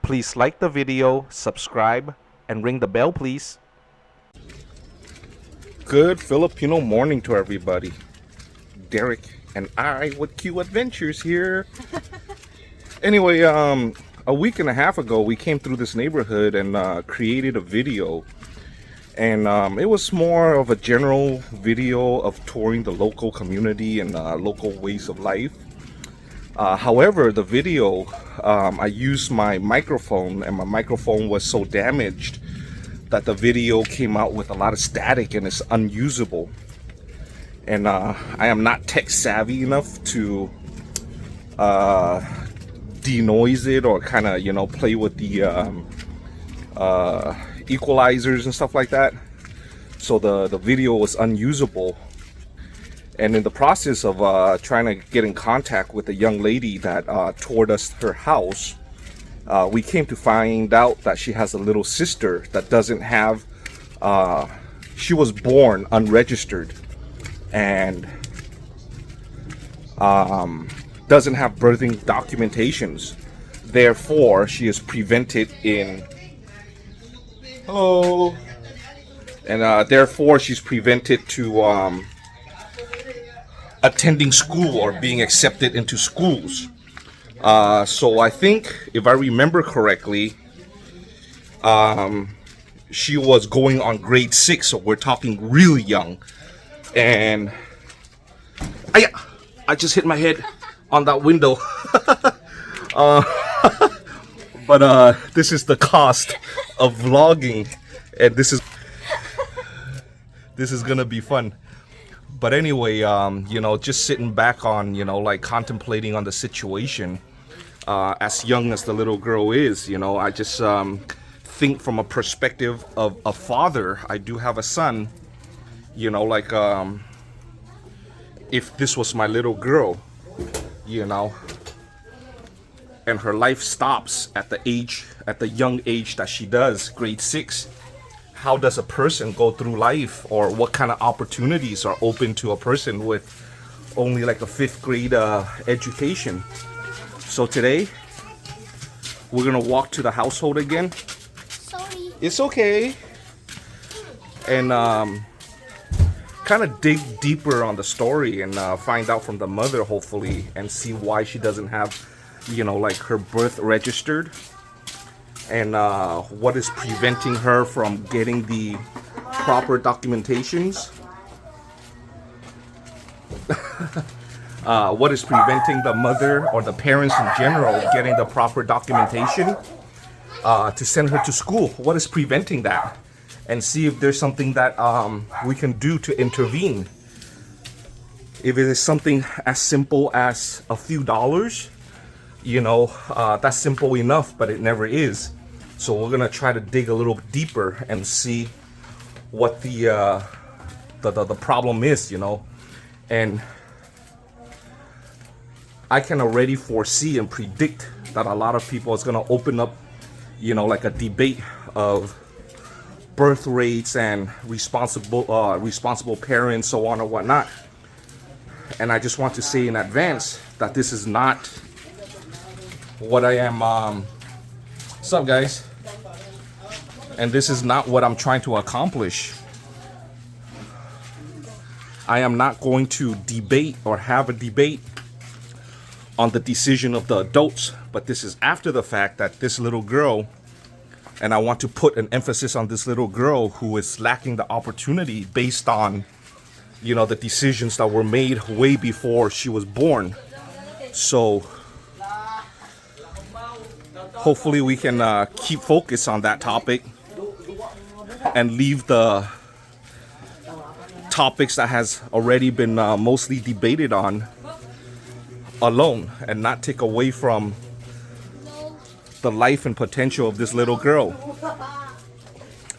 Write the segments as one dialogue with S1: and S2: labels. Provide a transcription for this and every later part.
S1: Please like the video, subscribe, and ring the bell, please. Good Filipino morning to everybody. Derek and I with Q Adventures here. Anyway, a week and a half ago, we came through this neighborhood and created a video. And it was more of a general video of touring the local community and local ways of life. However, the video, I used my microphone, and my microphone was so damaged that the video came out with a lot of static and it's unusable. And I am not tech savvy enough to denoise it or kind of, you know, play with the equalizers and stuff like that. So the video was unusable. And in the process of trying to get in contact with a young lady that toured us her house, we came to find out that she has a little sister that doesn't have, she was born unregistered and doesn't have birthing documentations. Therefore, she is prevented in, hello, and therefore she's prevented to attending school or being accepted into schools. So I think, if I remember correctly, she was going on grade 6, so we're talking really young. And I just hit my head on that window. But this is the cost of vlogging, and this is gonna be fun. But anyway, you know, just sitting back on, you know, like contemplating on the situation, as young as the little girl is, you know, I just think from a perspective of a father. I do have a son, you know, like if this was my little girl, you know, and her life stops at the young age that she does, grade 6. How does a person go through life, or what kind of opportunities are open to a person with only like a 5th grade education? So today we're gonna walk to the household again.
S2: Sorry.
S1: It's okay. And kind of dig deeper on the story and find out from the mother, hopefully, and see why she doesn't have, you know, like her birth registered. And what is preventing her from getting the proper documentations? What is preventing the mother or the parents in general getting the proper documentation to send her to school? What is preventing that? And see if there's something that we can do to intervene. If it is something as simple as a few dollars, you know, that's simple enough, but it never is. So we're gonna try to dig a little deeper and see what the problem is, you know. And I can already foresee and predict that a lot of people is gonna open up, you know, like a debate of birth rates and responsible parents, so on or whatnot. And I just want to say in advance that this is not what I am. What's up, guys? And this is not what I'm trying to accomplish. I am not going to debate or have a debate on the decision of the adults, but this is after the fact that this little girl, and I want to put an emphasis on this little girl who is lacking the opportunity based on, you know, the decisions that were made way before she was born. So hopefully we can keep focus on that topic and leave the topics that has already been mostly debated on alone, and not take away from the life and potential of this little girl.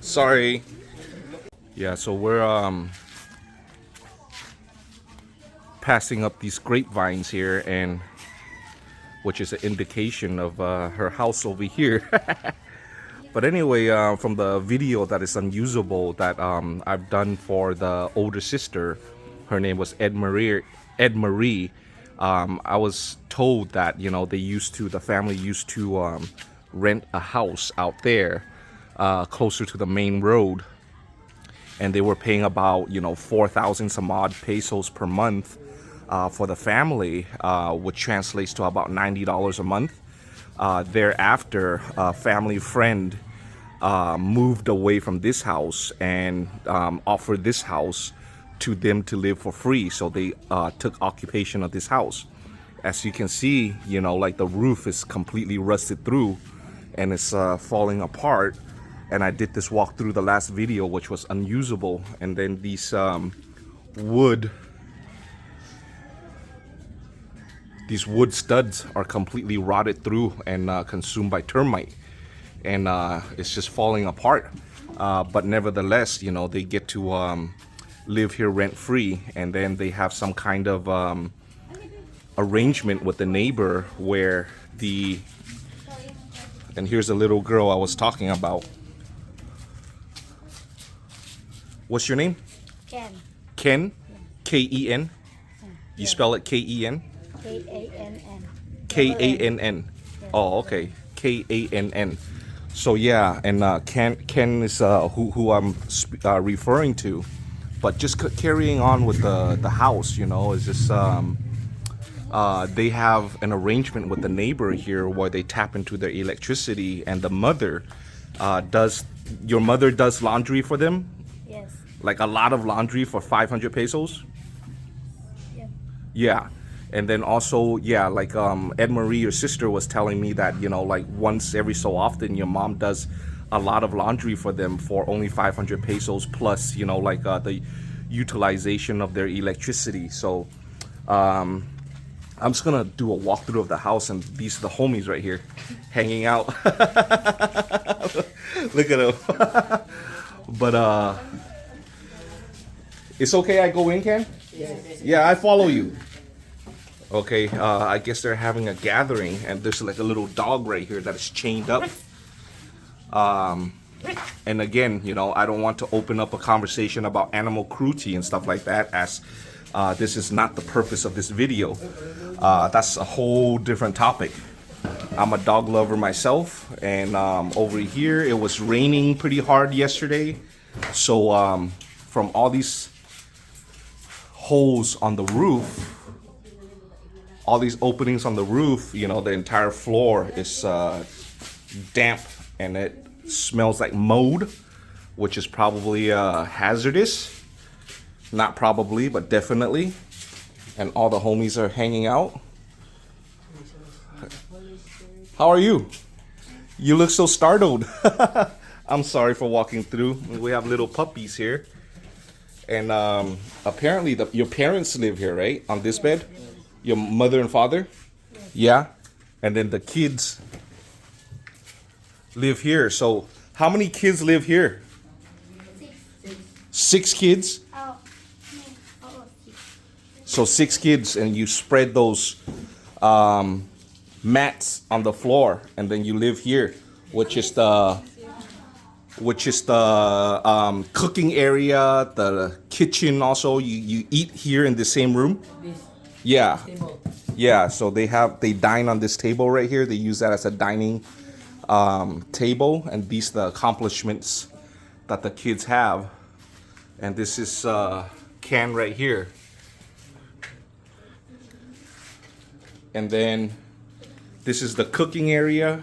S1: Sorry. Yeah, so we're passing up these grapevines here, and which is an indication of her house over here. But anyway, from the video that is unusable that I've done for the older sister, her name was Ed Marie. I was told that, you know, the family used to rent a house out there closer to the main road, and they were paying about 4,000 some odd pesos per month for the family, which translates to about $90 a month. Thereafter, a family friend moved away from this house and offered this house to them to live for free. So they took occupation of this house. As you can see, like the roof is completely rusted through and it's falling apart. And I did this walk through the last video, which was unusable. And then these wood studs are completely rotted through and consumed by termite. And it's just falling apart. But nevertheless, they get to live here rent free. And then they have some kind of arrangement with the neighbor where and here's the little girl I was talking about. What's your name?
S2: Ken.
S1: Ken? K-E-N? You spell it K-E-N?
S2: K-A-N-N.
S1: K-A-N-N. Oh, okay. K-A-N-N. So yeah, and Ken is who I'm referring to. But just carrying on with the house, is just they have an arrangement with the neighbor here where they tap into their electricity, and the mother your mother does laundry for them?
S2: Yes.
S1: Like a lot of laundry for 500 pesos?
S2: Yeah.
S1: Yeah. And then also, yeah, like Ed Marie, your sister, was telling me that, like once every so often, your mom does a lot of laundry for them for only 500 pesos plus, like the utilization of their electricity. So I'm just going to do a walkthrough of the house, and these are the homies right here hanging out. Look at them. But it's okay I go in, Ken?
S2: Yes.
S1: Yeah, I follow you. Okay, I guess they're having a gathering, and there's like a little dog right here that is chained up. And again, I don't want to open up a conversation about animal cruelty and stuff like that, as this is not the purpose of this video. That's a whole different topic. I'm a dog lover myself, and over here it was raining pretty hard yesterday. So from all these holes on the roof, all these openings on the roof, the entire floor is damp, and it smells like mold, which is probably hazardous. Not probably, but definitely. And all the homies are hanging out. How are you? You look so startled. I'm sorry for walking through. We have little puppies here. And apparently your parents live here, right? On this bed? Your mother and father? Yeah. And then the kids live here. So how many kids live here? 6 kids? So 6 kids, and you spread those mats on the floor, and then you live here, which is the cooking area, the kitchen. Also, you eat here in the same room. Yeah, yeah. So they dine on this table right here. They use that as a dining table, and these are the accomplishments that the kids have. And this is Ken right here. And then this is the cooking area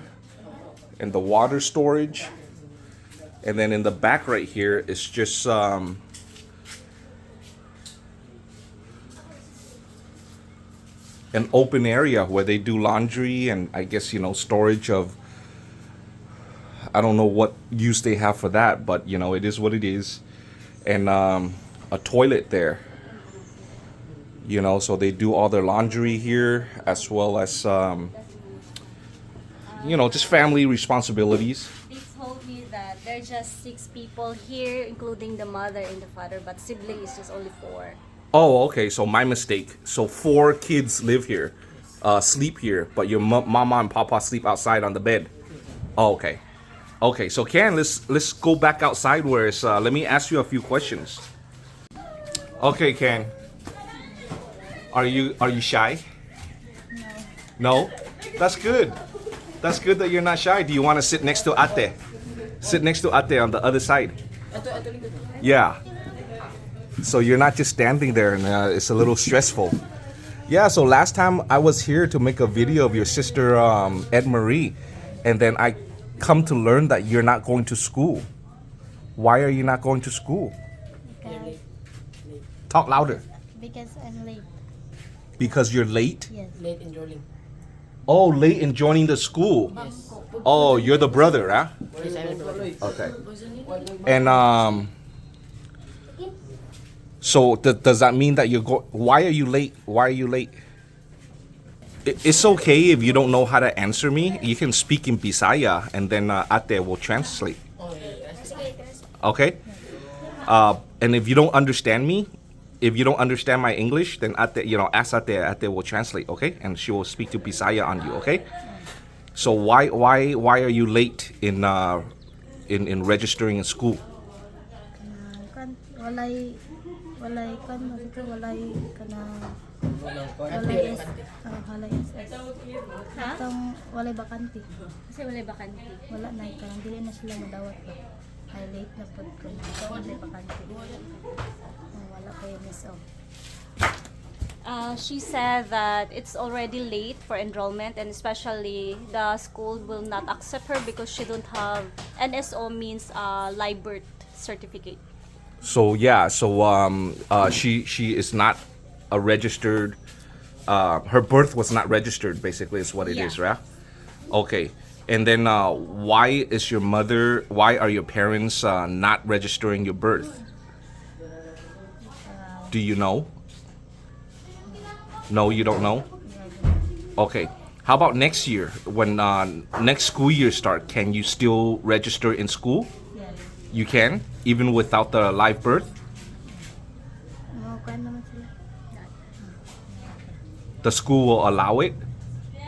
S1: and the water storage. And then in the back right here is just an open area where they do laundry, and I guess, storage of, I don't know what use they have for that, but it is what it is. And a toilet there. So they do all their laundry here, as well as, just family responsibilities.
S2: They told me that there's just 6 people here, including the mother and the father, but sibling is just only 4.
S1: Oh, okay. So my mistake. So 4 kids live here, sleep here, but your mama and papa sleep outside on the bed. Oh, okay. Okay. So Ken, let's go back outside where it's. Let me ask you a few questions. Okay, Ken. Are you shy? No. No? That's good. That's good that you're not shy. Do you want to sit next to Ate? Sit next to Ate on the other side. Yeah. So you're not just standing there and it's a little stressful. Yeah, so last time I was here to make a video of your sister Ed Marie, and then I come to learn that you're not going to school. Why are you not going to school?
S3: Because,
S1: Talk louder.
S3: because I'm late.
S1: Because you're late?
S3: Yes.
S4: Late enrolling.
S1: Oh, late in joining the school.
S4: Yes.
S1: Oh, you're the brother, huh?
S4: Yes, I'm the brother.
S1: Okay. And so does that mean that you're why are you late? Why are you late? It's okay if you don't know how to answer me. You can speak in Bisaya and then Ate will translate.
S4: Oh, yes.
S1: Okay? And if you don't understand me, if you don't understand my English, then Ate, ask Ate will translate, okay? And she will speak to Bisaya on you, okay? So why are you late in registering in school?
S3: Walay kan masito walay kana
S4: Walang
S3: walay is
S4: bakante.
S3: walay is atong walay bakante.
S2: Kasi wala bakante.
S3: Wala na kanang dili na sila madawat ba. Ay late na pud ko. Walay bakante. Wala ko yung miss off.
S2: She said that it's already late for enrollment, and especially the school will not accept her because she don't have NSO, means live birth certificate.
S1: So yeah, she is not a registered. Her birth was not registered. Basically, is what it is,
S2: Yeah.
S1: right? Okay, and then why are your parents not registering your birth? Do you know? No, you don't know. Okay, how about next year when next school year start? Can you still register in school?
S3: Yes.
S1: You can, even without the live birth.
S3: Mo kan naman sila.
S1: The school will allow it.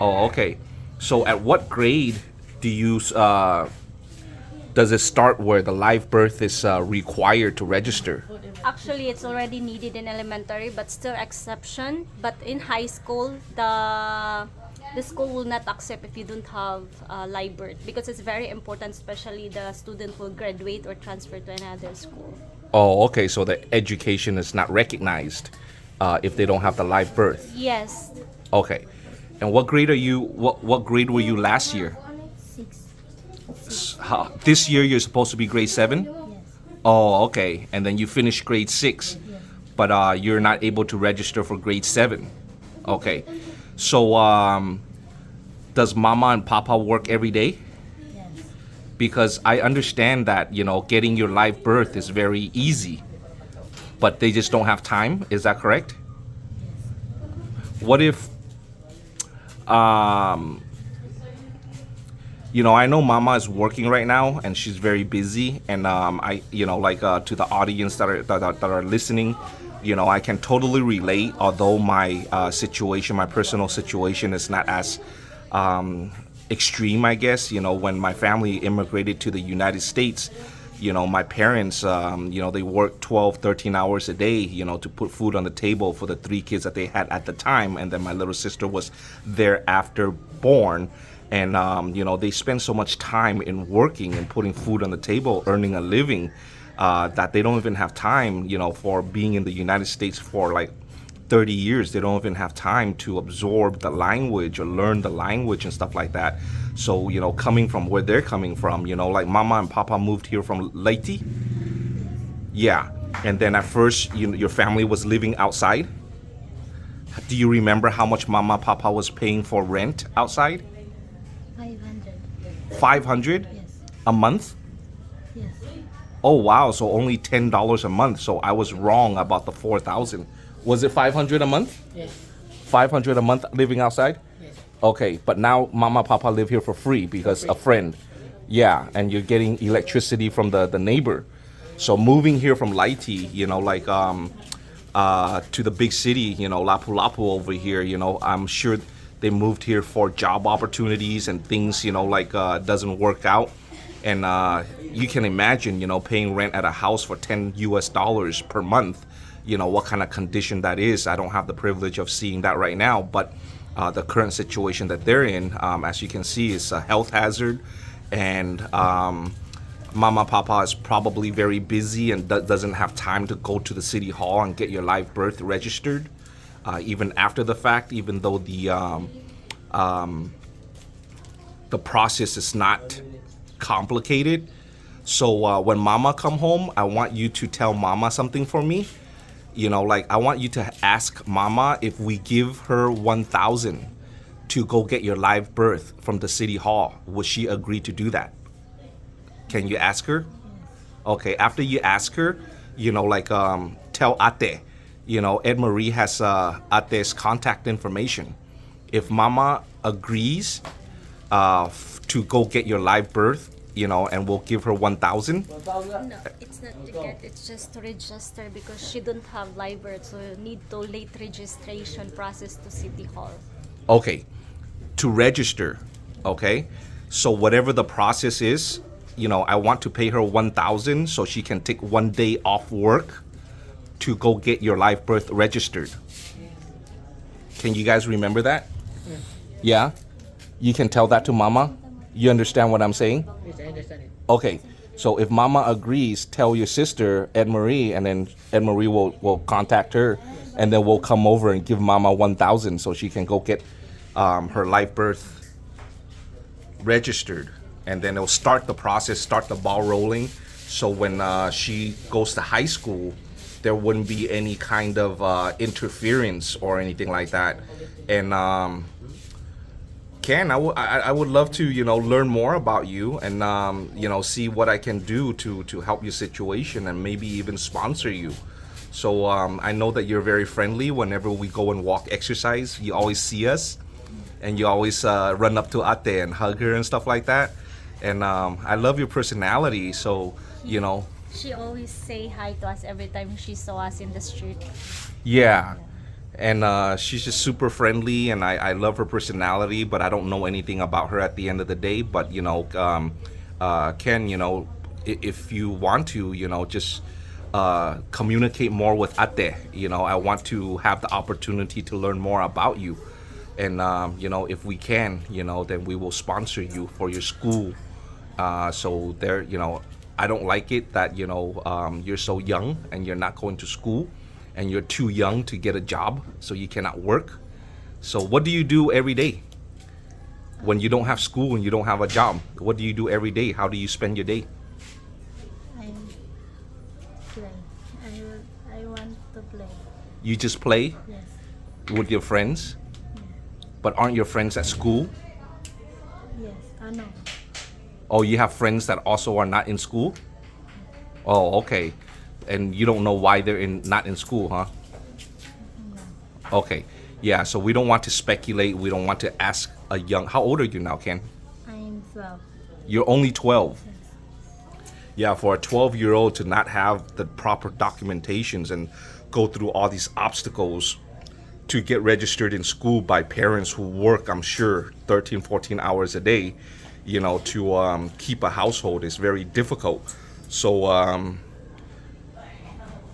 S1: Oh, okay. So at what grade do you does it start where the live birth is required to register?
S2: Actually, it's already needed in elementary, but still exception. But in high school, the school will not accept if you don't have live birth, because it's very important, especially the student will graduate or transfer to another school.
S1: Oh, okay. So the education is not recognized if they don't have the live birth.
S2: Yes.
S1: Okay. And what grade are you? What grade were you last year?
S3: 6.
S1: This year you're supposed to be grade 7.
S3: Yes.
S1: Oh, okay. And then you finished grade 6, but you're not able to register for grade 7. Okay. So does Mama and Papa work every day?
S3: Yes.
S1: Because I understand that getting your live birth is very easy, but they just don't have time. Is that correct? What if I know Mama is working right now and she's very busy, and to the audience that are listening, I can totally relate. Although my my personal situation is not as extreme, I guess. When my family immigrated to the United States, my parents, they worked 12, 13 hours a day, to put food on the table for the 3 kids that they had at the time. And then my little sister was thereafter born. And, they spend so much time in working and putting food on the table, earning a living, that they don't even have time, for being in the United States for like 30 years. They don't even have time to absorb the language or learn the language and stuff like that. So, coming from where they're coming from, like Mama and Papa moved here from Leyte. Yeah. And then at first, your family was living outside. Do you remember how much Mama and Papa was paying for rent outside?
S3: 500.
S1: 500
S3: Yes.
S1: a month?
S3: Yes.
S1: Oh, wow. So only $10 a month. So I was wrong about the 4,000. Was it 500 a month?
S4: Yes.
S1: 500 a month living outside?
S4: Yes.
S1: Okay, but now Mama, Papa live here for free because a friend. Yeah, and you're getting electricity from the neighbor. So moving here from Leyte, to the big city, Lapu-Lapu over here, I'm sure they moved here for job opportunities and things, doesn't work out. And you can imagine, paying rent at a house for $10 US per month, what kind of condition that is. I don't have the privilege of seeing that right now, but the current situation that they're in. As you can see, it's a health hazard, and Mama Papa is probably very busy and doesn't have time to go to the city hall and get your live birth registered, even after the fact, even though the process is not complicated. So when Mama come home, I want you to tell Mama something for me. You know, like I want you to ask Mama if we give her 1,000 to go get your live birth from the city hall, would she agree to do that? Can you ask her? Okay, after you ask her, you know, like tell Ate, you know, Ed Marie has Ate's contact information. If Mama agrees to go get your live birth, you know, and we'll give her 1,000.
S2: No, it's not to get, it's just to register because she don't have live birth, so you need to late registration process to City Hall.
S1: Okay, to register, okay? So whatever the process is, you know, I want to pay her 1,000 so she can take 1 day off work to go get your live birth registered. Can you guys remember that? Yeah? You can tell that to Mama? You understand what I'm saying?
S4: Yes, I understand it.
S1: Okay, so if Mama agrees, tell your sister, Ed Marie, and then Ed Marie will contact her, and then we'll come over and give Mama 1,000 so she can go get her live birth registered. And then it'll start the process, start the ball rolling. So when she goes to high school, there wouldn't be any kind of interference or anything like that. And Ken, I would love to, you know, learn more about you and, you know, see what I can do to help your situation and maybe even sponsor you. So I know that you're very friendly. Whenever we go and walk exercise, you always see us and you always run up to Ate and hug her and stuff like that. And I love your personality. So, you know.
S2: She always say hi to us every time she saw us in the street.
S1: Yeah. And she's just super friendly, and I love her personality, but I don't know anything about her at the end of the day. But, you know, Ken, you know, if you want to, you know, just communicate more with Ate. You know, I want to have the opportunity to learn more about you. And, you know, if we can, you know, then we will sponsor you for your school. So there, you know, I don't like it that, you know, you're so young and you're not going to school. And you're too young to get a job, so you cannot work. So what do you do every day? When you don't have school and you don't have a job, what do you do every day? How do you spend your day?
S3: I play. I want to play.
S1: You just play
S3: Yes.
S1: with your friends? But aren't your friends at school?
S3: Yes. No.
S1: Oh, you have friends that also are not in school? Oh, okay. And you don't know why they're not in school, huh?
S3: No.
S1: Okay. Yeah, so we don't want to speculate. We don't want to ask a young... How old are you now, Ken?
S3: I'm 12.
S1: You're only 12. Yeah, for a 12-year-old to not have the proper documentations and go through all these obstacles to get registered in school by parents who work, I'm sure, 13, 14 hours a day, you know, to keep a household is very difficult. So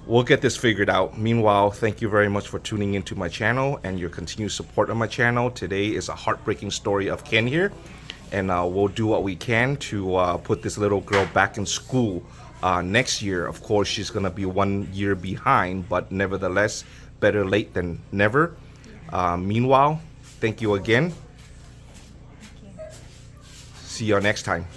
S1: we'll get this figured out. Meanwhile, thank you very much for tuning into my channel and your continued support of my channel. Today is a heartbreaking story of Ken here, and we'll do what we can to put this little girl back in school next year. Of course, she's gonna be 1 year behind, but nevertheless, better late than never. Meanwhile, thank you again. See you next time.